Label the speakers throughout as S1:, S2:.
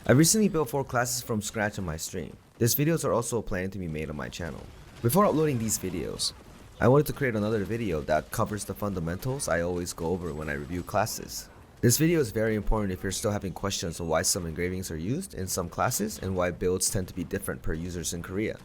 S1: I recently built 4 classes from scratch on my stream. These videos are also planning to be made on my channel. Before uploading these videos, I wanted to create another video that covers the fundamentals I always go over when I review classes. This video is very important if you're still having questions on why some engravings are used in some classes and why builds tend to be different per users in Korea.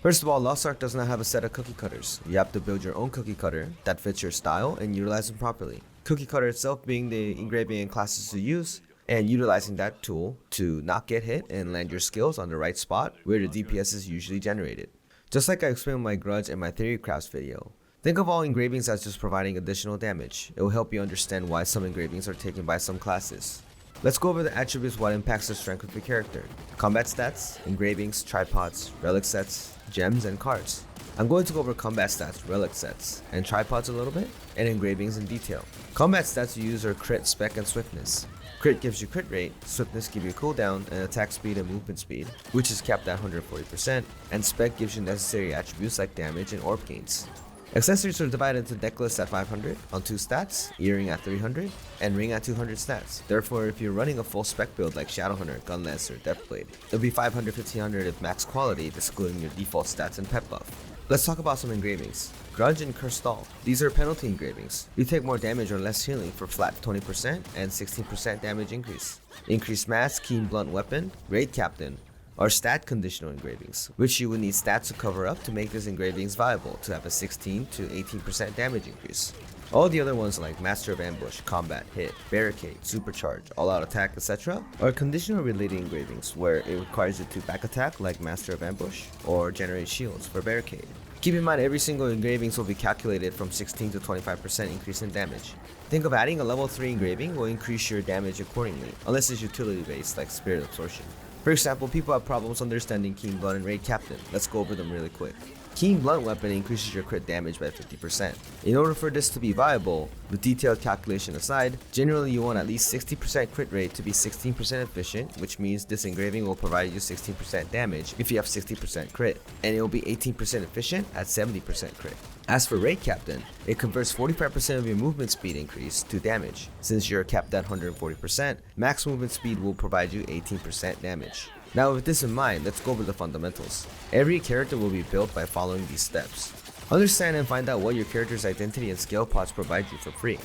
S1: First of all, Lostark does not have a set of cookie cutters. You have to build your own cookie cutter that fits your style and utilize them properly. Cookie cutter itself being the engraving and classes to use, and utilizing that tool to not get hit and land your skills on the right spot where the DPS is usually generated. Just like I explained with my grudge and my theory crafts video, think of all engravings as just providing additional damage. It will help you understand why some engravings are taken by some classes. Let's go over the attributes what impacts the strength of your character. Combat stats, engravings, tripods, relic sets, gems, and cards. I'm going to go over combat stats, relic sets, and tripods a little bit, and engravings in detail. Combat stats you use are crit, spec, and swiftness. Crit gives you crit rate, swiftness gives you cooldown and attack speed and movement speed, which is capped at 140%, and spec gives you necessary attributes like damage and orb gains. Accessories are divided into necklace at 500 on 2 stats, earring at 300, and ring at 200 stats. Therefore, if you're running a full spec build like Shadowhunter, Gunlancer, Deathblade, it'll be 500, 1500 if max quality, excluding your default stats and pet buff. Let's talk about some engravings. Grudge and Cursed Doll. These are penalty engravings. You take more damage or less healing for flat 20% and 16% damage increase. Increased Mass, Keen Blunt Weapon, Raid Captain are stat conditional engravings, which you would need stats to cover up to make these engravings viable to have a 16 to 18% damage increase. All the other ones like Master of Ambush, Combat, Hit, Barricade, Supercharge, All Out Attack, etc. are conditional related engravings where it requires you to back attack like Master of Ambush or generate shields for Barricade. Keep in mind every single engravings will be calculated from 16 to 25% increase in damage. Think of adding a level 3 engraving will increase your damage accordingly, unless it's utility based like Spirit Absorption. For example, people have problems understanding Keen Blunt and Raid Captain. Let's go over them really quick. Keen Blunt Weapon increases your crit damage by 50%. In order for this to be viable, with detailed calculation aside, generally you want at least 60% crit rate to be 16% efficient, which means this engraving will provide you 16% damage if you have 60% crit, and it will be 18% efficient at 70% crit. As for Raid Captain, it converts 45% of your movement speed increase to damage. Since you're capped at 140%, max movement speed will provide you 18% damage. Now with this in mind, let's go over the fundamentals. Every character will be built by following these steps. Understand and find out what your character's identity and skill pods provide you for free.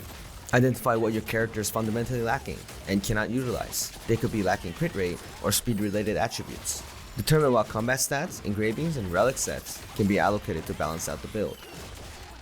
S1: Identify what your character is fundamentally lacking and cannot utilize. They could be lacking crit rate or speed related attributes. Determine what combat stats, engravings, and relic sets can be allocated to balance out the build.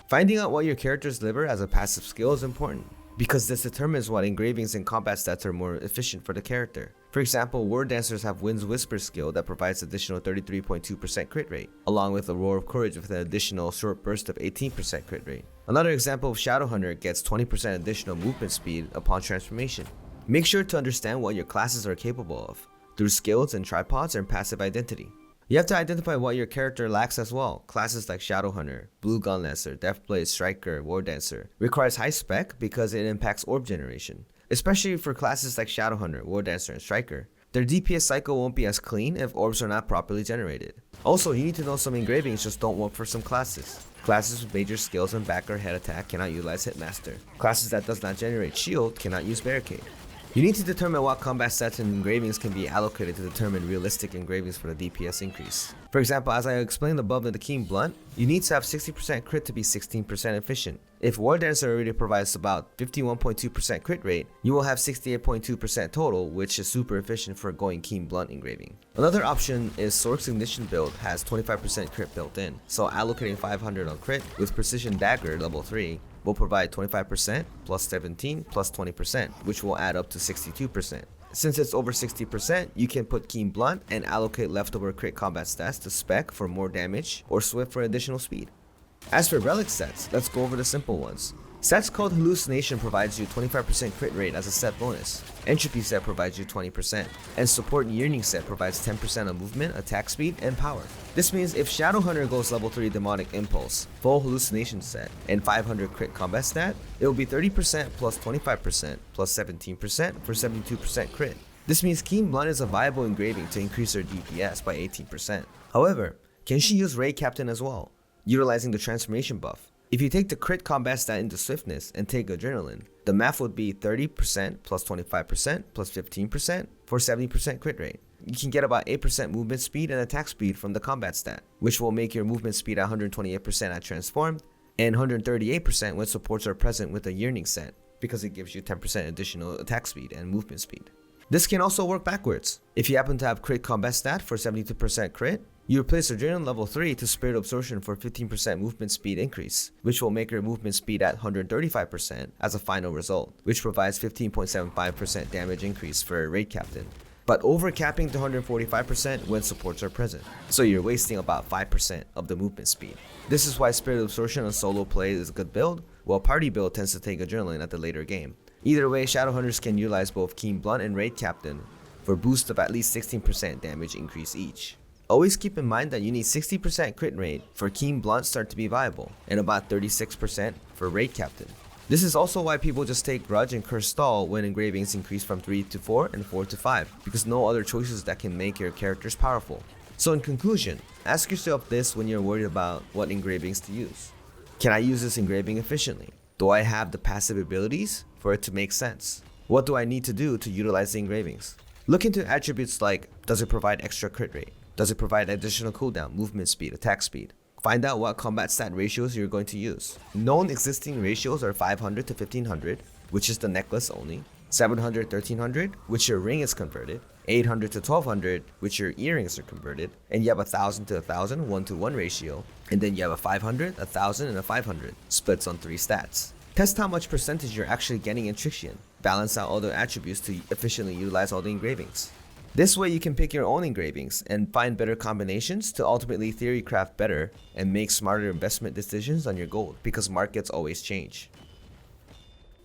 S1: Finding out what your characters deliver as a passive skill is important, because this determines what engravings and combat stats are more efficient for the character. For example, Word Dancers have Wind's Whisper skill that provides additional 33.2% crit rate, along with a Roar of Courage with an additional short burst of 18% crit rate. Another example of Shadowhunter gets 20% additional movement speed upon transformation. Make sure to understand what your classes are capable of, through skills and tripods and passive identity. You have to identify what your character lacks as well. Classes like Shadowhunter, Blue Gunlancer, Deathblade, Striker, War Dancer requires high spec because it impacts orb generation. Especially for classes like Shadowhunter, War Dancer, and Striker. Their DPS cycle won't be as clean if orbs are not properly generated. Also, you need to know some engravings just don't work for some classes. Classes with major skills and back or head attack cannot utilize Hitmaster. Classes that does not generate shield cannot use Barricade. You need to determine what combat stats and engravings can be allocated to determine realistic engravings for the DPS increase. For example, as I explained above in the Keen Blunt, you need to have 60% crit to be 16% efficient. If War Dancer already provides about 51.2% crit rate, you will have 68.2% total, which is super efficient for going Keen Blunt engraving. Another option is Sork's Ignition build has 25% crit built in, so allocating 500 on crit with Precision Dagger level 3 will provide 25% plus 17 plus 20%, which will add up to 62%. Since it's over 60%, you can put Keen Blunt and allocate leftover crit combat stats to spec for more damage or swift for additional speed. As for relic sets, let's go over the simple ones. Sets called Hallucination provides you 25% crit rate as a set bonus. Entropy set provides you 20%, and Support Yearning set provides 10% of movement, attack speed, and power. This means if Shadowhunter goes level 3 Demonic Impulse, full Hallucination set, and 500 crit combat stat, it will be 30% plus 25% plus 17% for 72% crit. This means Keen Blunt is a viable engraving to increase her DPS by 18%. However, can she use Raid Captain as well, utilizing the transformation buff? If you take the crit combat stat into swiftness and take adrenaline, the math would be 30% plus 25% plus 15% for 70% crit rate. You can get about 8% movement speed and attack speed from the combat stat, which will make your movement speed at 128% at transformed and 138% when supports are present with a yearning set, because it gives you 10% additional attack speed and movement speed. This can also work backwards. If you happen to have crit combat stat for 72% crit, you replace Adrenaline level 3 to Spirit Absorption for 15% movement speed increase, which will make your movement speed at 135% as a final result, which provides 15.75% damage increase for a raid captain, but overcapping to 145% when supports are present, so you're wasting about 5% of the movement speed. This is why Spirit Absorption on solo play is a good build, while party build tends to take Adrenaline at the later game. Either way, Shadowhunters can utilize both Keen Blunt and Raid Captain for boost of at least 16% damage increase each. Always keep in mind that you need 60% crit rate for Keen Blunt start to be viable, and about 36% for Raid Captain. This is also why people just take Grudge and Curse Stall when engravings increase from 3 to 4 and 4 to 5, because no other choices that can make your characters powerful. So in conclusion, ask yourself this when you're worried about what engravings to use. Can I use this engraving efficiently? Do I have the passive abilities for it to make sense? What do I need to do to utilize the engravings? Look into attributes like, does it provide extra crit rate? Does it provide additional cooldown, movement speed, attack speed? Find out what combat stat ratios you're going to use. Known existing ratios are 500 to 1500, which is the necklace only, 700 1300, which your ring is converted, 800 to 1200, which your earrings are converted, and you have 1000 to 1000 1-to-1 ratio, and then you have a 500, 1000, and a 500, splits on 3 stats. Test how much percentage you're actually getting in Trixian. Balance out all the attributes to efficiently utilize all the engravings. This way you can pick your own engravings and find better combinations to ultimately theory craft better and make smarter investment decisions on your gold, because markets always change.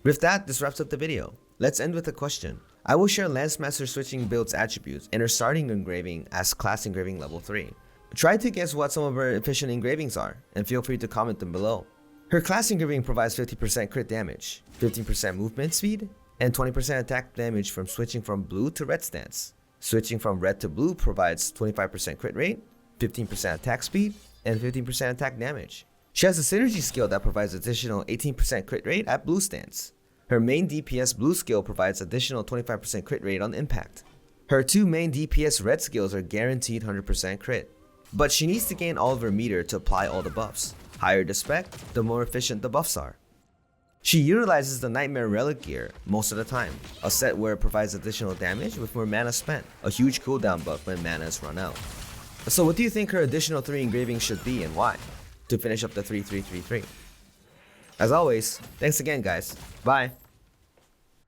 S1: With that, this wraps up the video. Let's end with a question. I will share Lancemaster switching build's attributes and her starting engraving as class engraving level 3. Try to guess what some of her efficient engravings are, and feel free to comment them below. Her class engraving provides 50% crit damage, 15% movement speed, and 20% attack damage from switching from blue to red stance. Switching from red to blue provides 25% crit rate, 15% attack speed, and 15% attack damage. She has a synergy skill that provides additional 18% crit rate at blue stance. Her main DPS blue skill provides additional 25% crit rate on impact. Her 2 main DPS red skills are guaranteed 100% crit. But she needs to gain all of her meter to apply all the buffs. Higher the spec, the more efficient the buffs are. She utilizes the Nightmare Relic gear most of the time, a set where it provides additional damage with more mana spent, a huge cooldown buff when mana is run out. So what do you think her additional 3 engravings should be and why? To finish up the 3-3-3-3. As always, thanks again guys, bye!